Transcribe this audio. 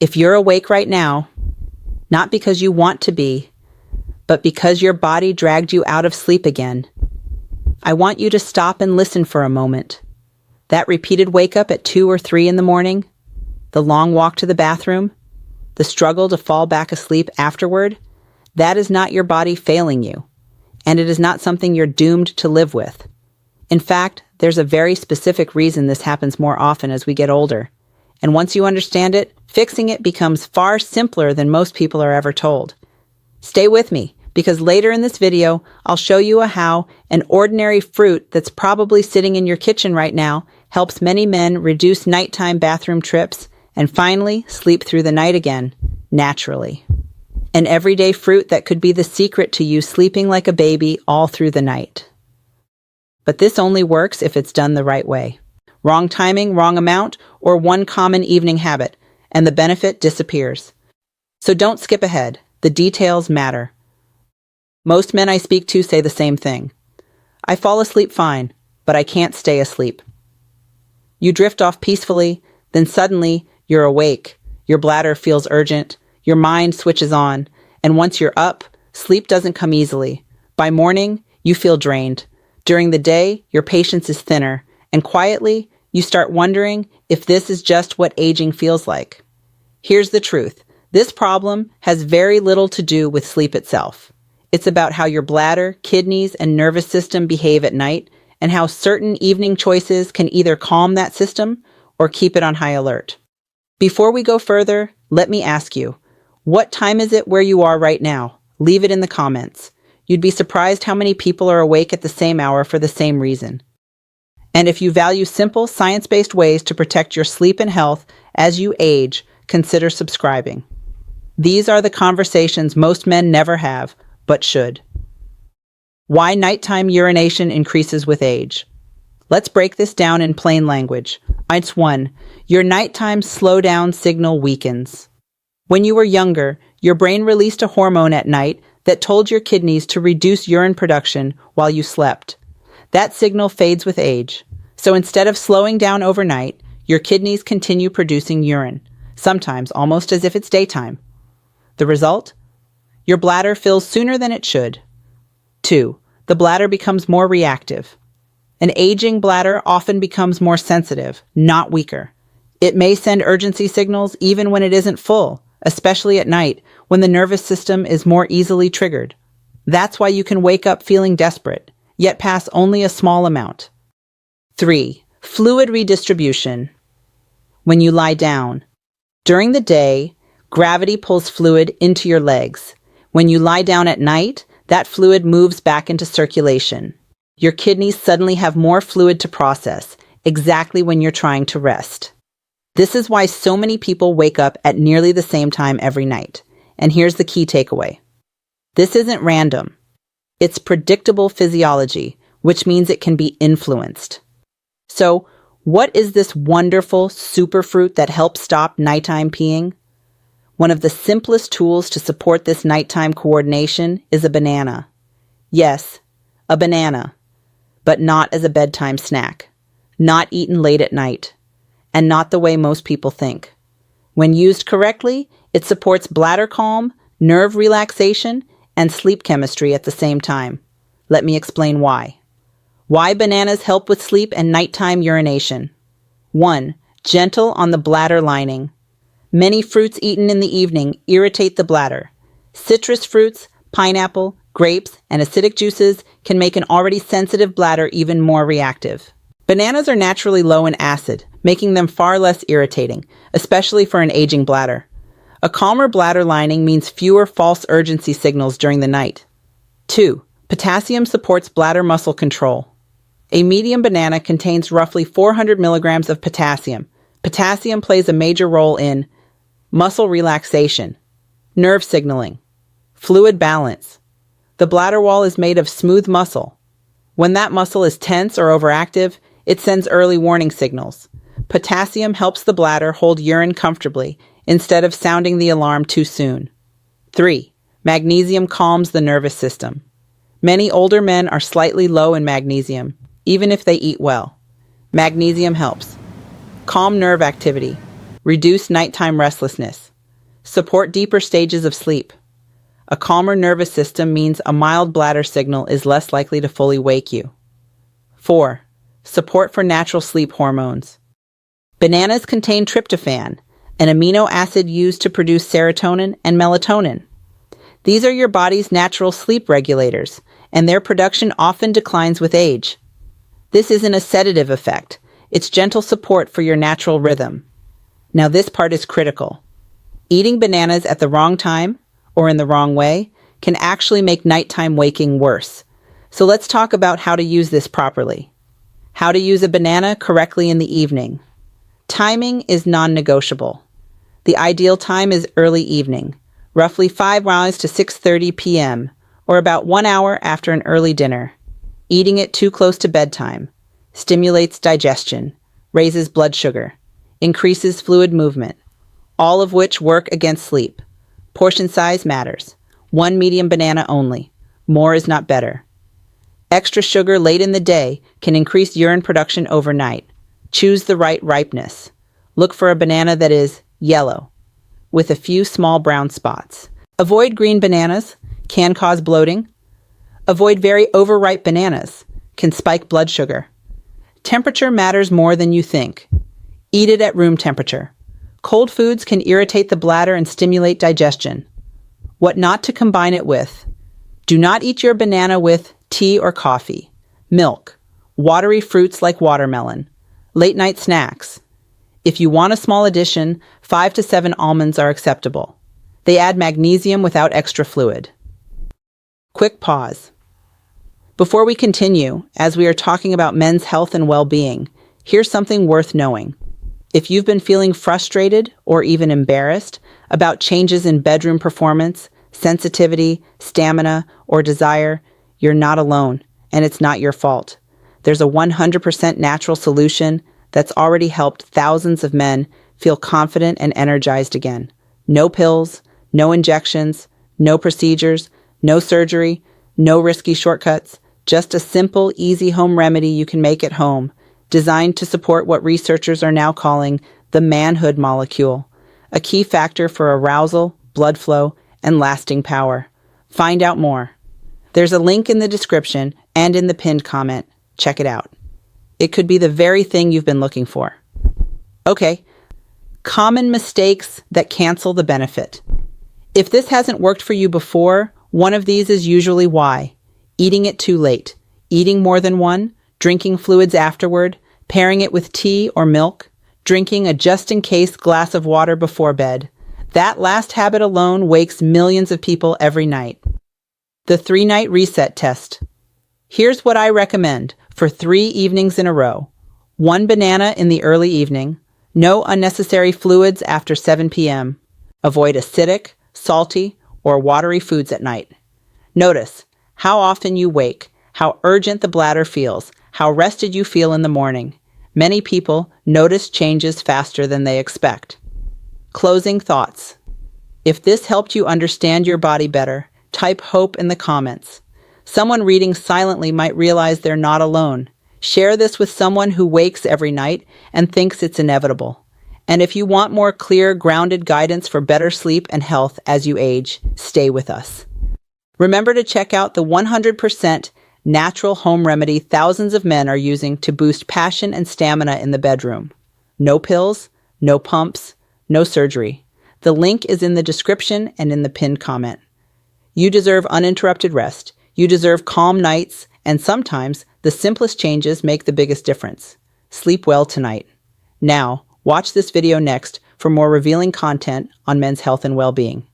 If you're awake right now, not because you want to be, but because your body dragged you out of sleep again, I want you to stop and listen for a moment. That repeated wake up at 2 or 3 in the morning, the long walk to the bathroom, the struggle to fall back asleep afterward, that is not your body failing you, and it is not something you're doomed to live with. In fact, there's a very specific reason this happens more often as we get older. And once you understand it, fixing it becomes far simpler than most people are ever told. Stay with me, because later in this video, I'll show you how an ordinary fruit that's probably sitting in your kitchen right now helps many men reduce nighttime bathroom trips and finally sleep through the night again, naturally. An everyday fruit that could be the secret to you sleeping like a baby all through the night. But this only works if it's done the right way. Wrong timing, wrong amount, or one common evening habit, and the benefit disappears. So don't skip ahead. The details matter. Most men I speak to say the same thing. I fall asleep fine, but I can't stay asleep. You drift off peacefully, then suddenly you're awake. Your bladder feels urgent. Your mind switches on, and once you're up, sleep doesn't come easily. By morning, you feel drained. During the day, your patience is thinner, and quietly, you start wondering if this is just what aging feels like. Here's the truth. This problem has very little to do with sleep itself. It's about how your bladder, kidneys, and nervous system behave at night, and how certain evening choices can either calm that system or keep it on high alert. Before we go further, let me ask you, what time is it where you are right now? Leave it in the comments. You'd be surprised how many people are awake at the same hour for the same reason. And if you value simple, science-based ways to protect your sleep and health as you age, consider subscribing. These are the conversations most men never have, but should. Why nighttime urination increases with age. Let's break this down in plain language. It's 1. Your nighttime slowdown signal weakens. When you were younger, your brain released a hormone at night that told your kidneys to reduce urine production while you slept. That signal fades with age. So instead of slowing down overnight, your kidneys continue producing urine, sometimes almost as if it's daytime. The result? Your bladder fills sooner than it should. 2. The bladder becomes more reactive. An aging bladder often becomes more sensitive, not weaker. It may send urgency signals even when it isn't full, especially at night when the nervous system is more easily triggered. That's why you can wake up feeling desperate, yet pass only a small amount. 3. Fluid redistribution. When you lie down. During the day, gravity pulls fluid into your legs. When you lie down at night, that fluid moves back into circulation. Your kidneys suddenly have more fluid to process, exactly when you're trying to rest. This is why so many people wake up at nearly the same time every night. And here's the key takeaway. This isn't random. It's predictable physiology, which means it can be influenced. So, what is this wonderful superfruit that helps stop nighttime peeing? One of the simplest tools to support this nighttime coordination is a banana. Yes, a banana, but not as a bedtime snack, not eaten late at night, and not the way most people think. When used correctly, it supports bladder calm, nerve relaxation, and sleep chemistry at the same time. Let me explain why. Why bananas help with sleep and nighttime urination. 1. Gentle on the bladder lining. Many fruits eaten in the evening irritate the bladder. Citrus fruits, pineapple, grapes, and acidic juices can make an already sensitive bladder even more reactive. Bananas are naturally low in acid, making them far less irritating, especially for an aging bladder. A calmer bladder lining means fewer false urgency signals during the night. 2. Potassium supports bladder muscle control. A medium banana contains roughly 400 milligrams of potassium. Potassium plays a major role in muscle relaxation, nerve signaling, fluid balance. The bladder wall is made of smooth muscle. When that muscle is tense or overactive, it sends early warning signals. Potassium helps the bladder hold urine comfortably instead of sounding the alarm too soon. 3. Magnesium calms the nervous system. Many older men are slightly low in magnesium, even if they eat well. Magnesium helps calm nerve activity, reduce nighttime restlessness, Support deeper stages of sleep. A calmer nervous system means a mild bladder signal is less likely to fully wake you. 4. Support for natural sleep hormones. Bananas contain tryptophan, an amino acid used to produce serotonin and melatonin. These are your body's natural sleep regulators, and their production often declines with age. This isn't a sedative effect. It's gentle support for your natural rhythm. Now this part is critical. Eating bananas at the wrong time, or in the wrong way, can actually make nighttime waking worse. So let's talk about how to use this properly. How to use a banana correctly in the evening. Timing is non-negotiable. The ideal time is early evening, roughly 5 hours to 6:30 p.m., or about 1 hour after an early dinner. Eating it too close to bedtime stimulates digestion, raises blood sugar, increases fluid movement, all of which work against sleep. Portion size matters. 1 medium banana only. More is not better. Extra sugar late in the day can increase urine production overnight. Choose the right ripeness. Look for a banana that is yellow, with a few small brown spots. Avoid green bananas, can cause bloating. Avoid very overripe bananas, can spike blood sugar. Temperature matters more than you think. Eat it at room temperature. Cold foods can irritate the bladder and stimulate digestion. What not to combine it with. Do not eat your banana with tea or coffee, milk, watery fruits like watermelon, late-night snacks. If you want a small addition, 5 to 7 almonds are acceptable. They add magnesium without extra fluid. Quick pause. Before we continue, as we are talking about men's health and well-being, here's something worth knowing. If you've been feeling frustrated or even embarrassed about changes in bedroom performance, sensitivity, stamina, or desire, you're not alone, and it's not your fault. There's a 100% natural solution that's already helped thousands of men feel confident and energized again. No pills, no injections, no procedures, no surgery, no risky shortcuts, just a simple, easy home remedy you can make at home, designed to support what researchers are now calling the manhood molecule, a key factor for arousal, blood flow, and lasting power. Find out more. There's a link in the description and in the pinned comment. Check it out. It could be the very thing you've been looking for. Okay, common mistakes that cancel the benefit. If this hasn't worked for you before, one of these is usually why. Eating it too late, eating more than one, drinking fluids afterward, pairing it with tea or milk, drinking a just-in-case glass of water before bed. That last habit alone wakes millions of people every night. The 3-night reset test. Here's what I recommend for 3 evenings in a row. 1 banana in the early evening. No unnecessary fluids after 7 p.m. Avoid acidic, salty, or watery foods at night. Notice how often you wake, how urgent the bladder feels, how rested you feel in the morning. Many people notice changes faster than they expect. Closing thoughts. If this helped you understand your body better, type hope in the comments. Someone reading silently might realize they're not alone. Share this with someone who wakes every night and thinks it's inevitable. And if you want more clear, grounded guidance for better sleep and health as you age, stay with us. Remember to check out the 100% natural home remedy thousands of men are using to boost passion and stamina in the bedroom. No pills, no pumps, no surgery. The link is in the description and in the pinned comment. You deserve uninterrupted rest. You deserve calm nights, and sometimes the simplest changes make the biggest difference. Sleep well tonight. Now, watch this video next for more revealing content on men's health and well-being.